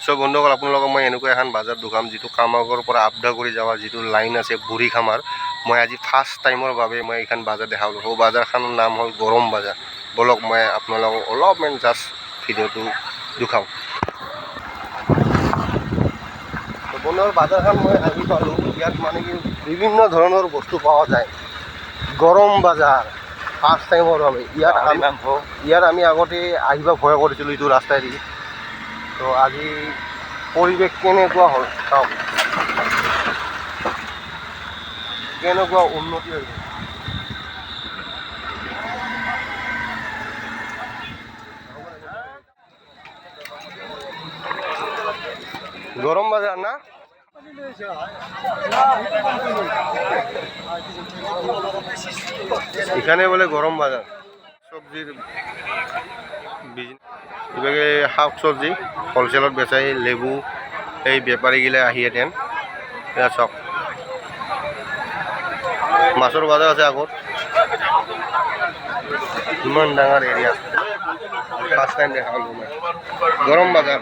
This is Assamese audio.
সব বন্ধুসকল আপোনালোকক মই এনেকুৱা এখন বাজাৰ দুখাম যিটো কামৰগৰ পৰা আপডা কৰি যাওয়াৰ যিটো লাইন আছে বুঢ়ী খামাৰ মই আজি ফাৰ্ষ্ট টাইমৰ বাবে মই এইখন বাজাৰ দেখালোঁ। সেই বাজাৰখনৰ নাম হ'ল গৰম বাজাৰ। বলক মই আপোনালোকক অলপমান জাষ্ট ভিডিঅ'টো দেখাওঁ। বন্ধুসকল বাজাৰখন মই আহি পালোঁ। ইয়াত মানে কি বিভিন্ন ধৰণৰ বস্তু পোৱা যায়। গৰম বাজাৰ ফাৰ্ষ্ট টাইমৰ বাবে ইয়াত আমি আগতে আহিব ভয় কৰিছিলোঁ এইটো ৰাস্তাইদি। তো আজি পৰিৱেশ কেনেকুৱা হ'ল চাওক, কেনেকুৱা উন্নতি হৈছে। গৰম বাজাৰ না এখানে বলে গৰম বাজাৰ সবজিৰ এবাৰে শাক সবজি হোলসেলত বেচাই লেবু এই বেপাৰীগিলা আহি এতেন এয়া চাওক মাছৰ বাজাৰ আছে আগত ইমান ডাঙৰ এৰিয়া ফাৰ্ষ্ট টাইম দেখা পালোঁ মই গৰম বাজাৰ